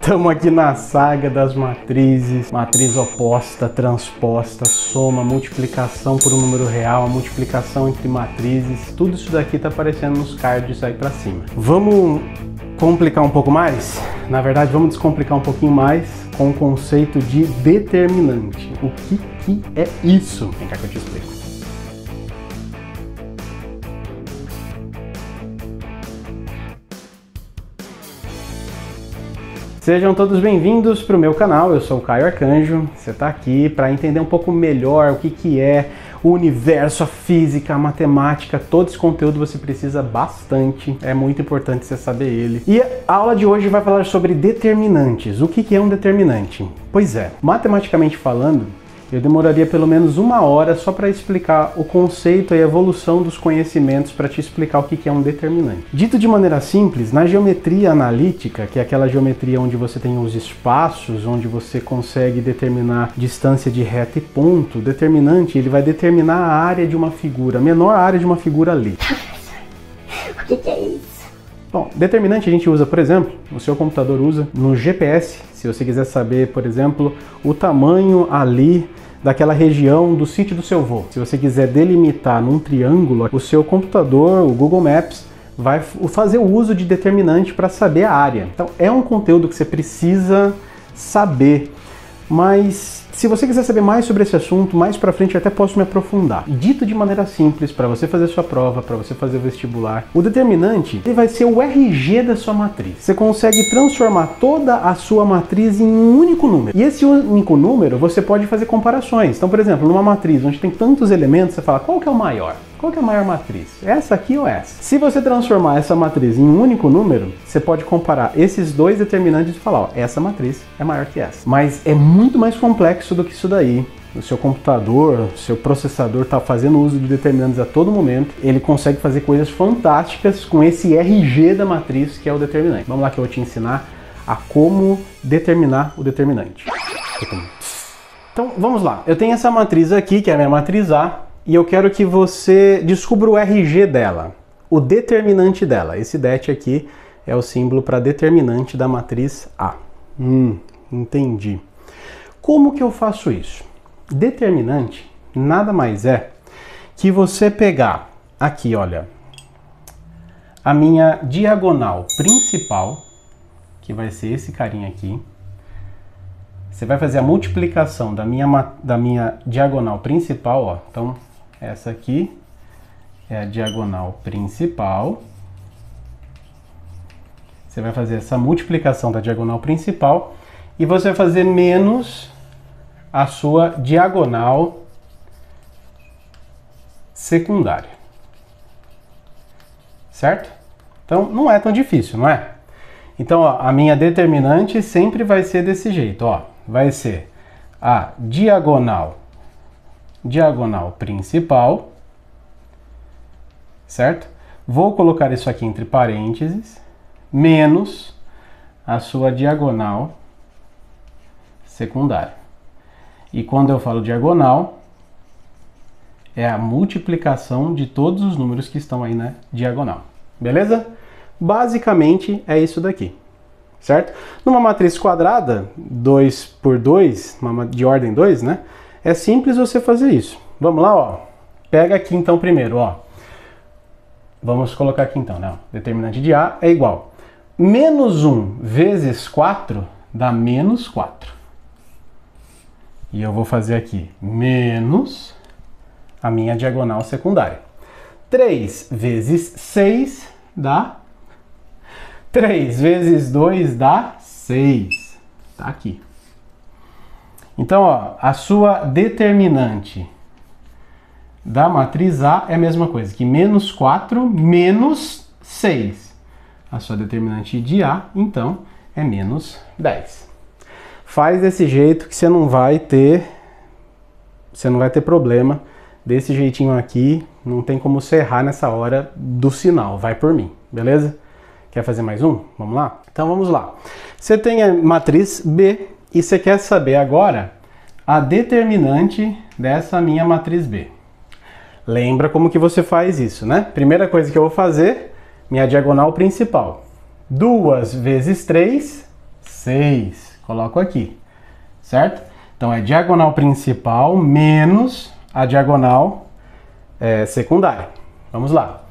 Estamos aqui na saga das matrizes, matriz oposta, transposta, soma, multiplicação por um número real, multiplicação entre matrizes, tudo isso daqui tá aparecendo nos cards aí pra cima. Vamos complicar um pouco mais? Na verdade, vamos descomplicar um pouquinho mais com o conceito de determinante. O que é isso? Vem cá que eu te explico. Sejam todos bem-vindos para o meu canal, eu sou o Caio Arcanjo. Você está aqui para entender um pouco melhor o que é o universo, a física, a matemática, todo esse conteúdo você precisa bastante, é muito importante você saber ele. E a aula de hoje vai falar sobre determinantes. O que é um determinante? Pois é, matematicamente falando, eu demoraria pelo menos 1 hora só para explicar o conceito e a evolução dos conhecimentos para te explicar o que é um determinante. Dito de maneira simples, na geometria analítica, que é aquela geometria onde você tem os espaços, onde você consegue determinar distância de reta e ponto, o determinante ele vai determinar a área de uma figura, a menor área de uma figura ali. O que é isso? Bom, determinante a gente usa, por exemplo, o seu computador usa no GPS, se você quiser saber, por exemplo, o tamanho ali daquela região do sítio do seu avô. Se você quiser delimitar num triângulo, o seu computador, o Google Maps, vai fazer o uso de determinante para saber a área. Então é um conteúdo que você precisa saber, mas se você quiser saber mais sobre esse assunto, mais pra frente eu até posso me aprofundar. Dito de maneira simples, para você fazer sua prova, para você fazer o vestibular, o determinante ele vai ser o RG da sua matriz. Você consegue transformar toda a sua matriz em um único número. E esse único número você pode fazer comparações. Então, por exemplo, numa matriz onde tem tantos elementos, você fala, qual que é o maior? Qual que é a maior matriz? Essa aqui ou essa? Se você transformar essa matriz em um único número, você pode comparar esses dois determinantes e falar, ó, essa matriz é maior que essa. Mas é muito mais complexo do que isso daí. O seu computador, o seu processador está fazendo uso de determinantes a todo momento. Ele consegue fazer coisas fantásticas com esse RG da matriz, que é o determinante. Vamos lá que eu vou te ensinar a como determinar o determinante. Então, vamos lá. Eu tenho essa matriz aqui, que é a minha matriz A, e eu quero que você descubra o RG dela, o determinante dela. Esse det aqui é o símbolo para determinante da matriz A. Entendi. Como que eu faço isso? Determinante nada mais é que você pegar aqui, olha, a minha diagonal principal, que vai ser esse carinha aqui. Você vai fazer a multiplicação da minha diagonal principal, ó. Então, essa aqui é a diagonal principal. Você vai fazer essa multiplicação da diagonal principal e você vai fazer menos a sua diagonal secundária. Certo? Então, não é tão difícil, não é? Então, ó, a minha determinante sempre vai ser desse jeito, ó. Vai ser a diagonal principal, certo? Vou colocar isso aqui entre parênteses, menos a sua diagonal secundária. E quando eu falo diagonal, é a multiplicação de todos os números que estão aí na diagonal. Beleza? Basicamente é isso daqui. Certo? Numa matriz quadrada, 2 por 2, de ordem 2, né? É simples você fazer isso. Vamos lá, ó. Pega aqui então primeiro, ó. Vamos colocar aqui então, né? Determinante de A é igual. Menos 1 vezes 4 dá menos 4. E eu vou fazer aqui menos a minha diagonal secundária. 3 vezes 6 dá 3 vezes 2 dá 6. Tá aqui. Então, ó, a sua determinante da matriz A é a mesma coisa que menos 4 menos 6. A sua determinante de A, então, é menos 10. Faz desse jeito que você não vai ter problema. Desse jeitinho aqui, não tem como você errar nessa hora do sinal. Vai por mim, beleza? Quer fazer mais um? Vamos lá? Então vamos lá. Você tem a matriz B e você quer saber agora a determinante dessa minha matriz B. Lembra como que você faz isso, né? Primeira coisa que eu vou fazer, minha diagonal principal. 2 vezes 3, 6. Coloco aqui, certo? Então é diagonal principal menos a diagonal secundária. Vamos lá.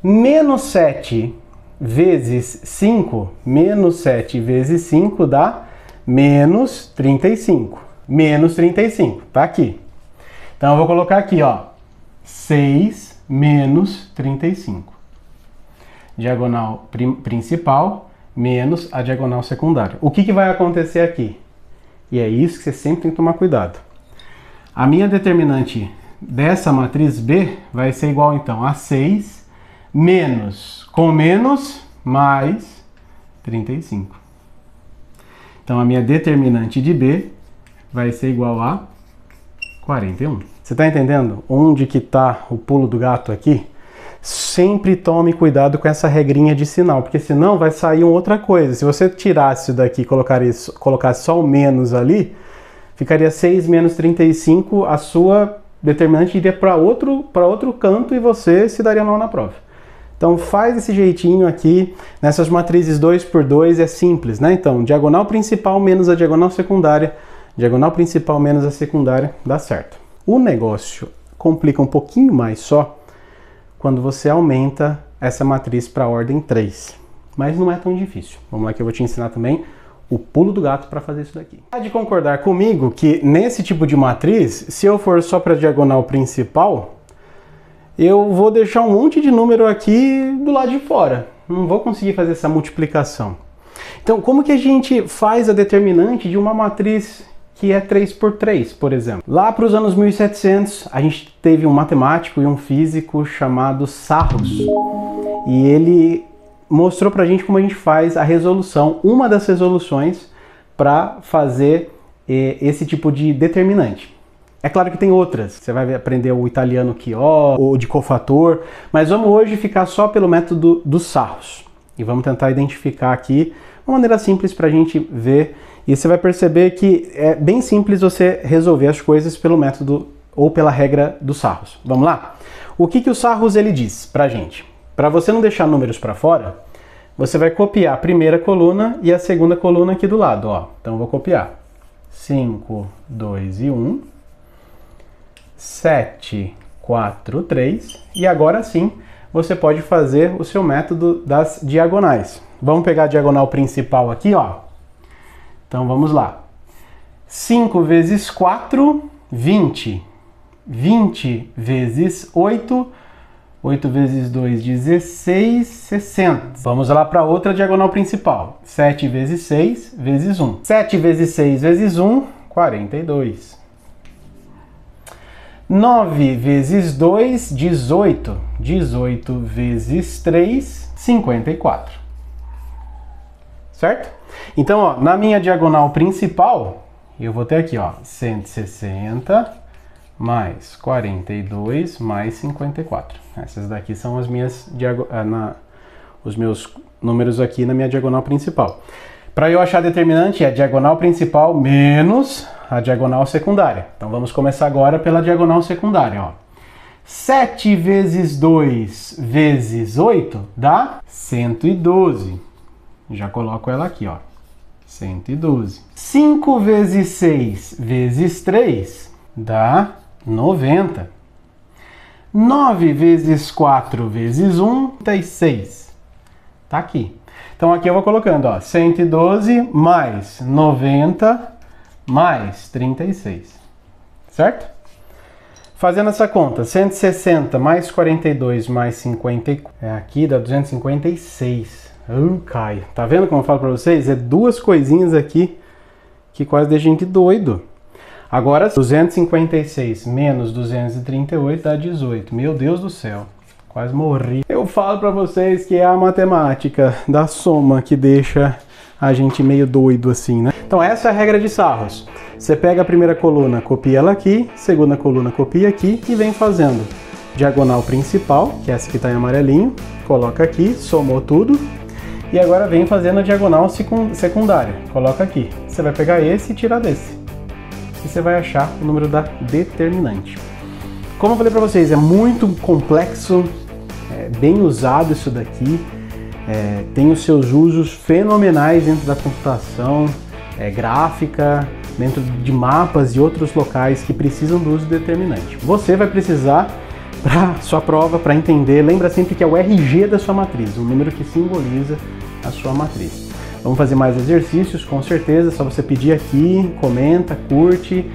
Menos 7 vezes 5, menos 7 vezes 5 dá menos 35. Menos 35, tá aqui. Então eu vou colocar aqui, ó, 6 menos 35. Diagonal principal menos a diagonal secundária. O que vai acontecer aqui? E é isso que você sempre tem que tomar cuidado. A minha determinante dessa matriz B vai ser igual, então, a 6 menos, com menos, mais 35. Então, a minha determinante de B vai ser igual a 41. Você está entendendo onde que está o pulo do gato aqui? Sempre tome cuidado com essa regrinha de sinal, porque senão vai sair uma outra coisa. Se você tirasse isso daqui e colocasse só o menos ali, ficaria 6 menos 35, a sua determinante iria para outro canto e você se daria mal na prova. Então faz esse jeitinho aqui, nessas matrizes 2 por 2 é simples, né? Então, diagonal principal menos a diagonal secundária, diagonal principal menos a secundária, dá certo. O negócio complica um pouquinho mais só quando você aumenta essa matriz para a ordem 3. Mas não é tão difícil. Vamos lá que eu vou te ensinar também o pulo do gato para fazer isso daqui. Pode concordar comigo que nesse tipo de matriz, se eu for só para a diagonal principal, eu vou deixar um monte de número aqui do lado de fora. Não vou conseguir fazer essa multiplicação. Então, como que a gente faz a determinante de uma matriz que é 3 por 3, por exemplo? Lá para os anos 1700, a gente teve um matemático e um físico chamado Sarrus. E ele mostrou para a gente como a gente faz a resolução, uma das resoluções para fazer esse tipo de determinante. É claro que tem outras, você vai aprender o italiano Chiò, ou de cofator, mas vamos hoje ficar só pelo método dos Sarrus. E vamos tentar identificar aqui uma maneira simples para a gente ver. E você vai perceber que é bem simples você resolver as coisas pelo método ou pela regra dos Sarrus. Vamos lá? O que o Sarrus ele diz pra gente? Para você não deixar números para fora, você vai copiar a primeira coluna e a segunda coluna aqui do lado, ó. Então eu vou copiar 5, 2 e 1, 7, 4, 3, e agora sim você pode fazer o seu método das diagonais. Vamos pegar a diagonal principal aqui, ó. Então vamos lá. 5 vezes 4, 20. 20 vezes 8, 8 vezes 2, 16, 60. Vamos lá para outra diagonal principal. 7 vezes 6 vezes 1. 7 vezes 6 vezes 1, 42. 9 vezes 2, 18. 18 vezes 3, 54. Certo? Então, ó, na minha diagonal principal, eu vou ter aqui, ó, 160 mais 42 mais 54. Essas daqui são as minhas os meus números aqui na minha diagonal principal. Para eu achar a determinante, é a diagonal principal menos a diagonal secundária. Então vamos começar agora pela diagonal secundária, ó. 7 vezes 2 vezes 8 dá 112. Já coloco ela aqui, ó. 112. 5 vezes 6 vezes 3 dá 90. 9 vezes 4 vezes 1, 36. Tá aqui. Então aqui eu vou colocando, ó, 112 mais 90 mais 36. Certo? Fazendo essa conta, 160 mais 42 mais 54, aqui dá 256. Caio. Tá vendo como eu falo pra vocês? É duas coisinhas aqui que quase deixam a gente doido. Agora, 256 menos 238 dá 18. Meu Deus do céu. Quase morri. Eu falo pra vocês que é a matemática da soma que deixa a gente meio doido assim, né? Então essa é a regra de Sarrus. Você pega a primeira coluna, copia ela aqui, segunda coluna, copia aqui e vem fazendo diagonal principal, que é essa que está em amarelinho, coloca aqui, somou tudo, e agora vem fazendo a diagonal secundária, coloca aqui. Você vai pegar esse e tirar desse. E você vai achar o número da determinante. Como eu falei para vocês, é muito complexo, é bem usado isso daqui. tem os seus usos fenomenais dentro da computação gráfica, dentro de mapas e outros locais que precisam do uso determinante. Você vai precisar, para sua prova, para entender, lembra sempre que é o RG da sua matriz, o número que simboliza a sua matriz. Vamos fazer mais exercícios, com certeza, só você pedir aqui, comenta, curte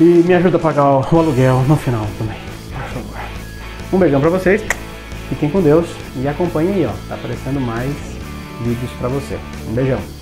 e me ajuda a pagar o aluguel no final também, por favor. Um beijão para vocês, fiquem com Deus e acompanhem aí, ó, tá aparecendo mais vídeos para você. Um beijão.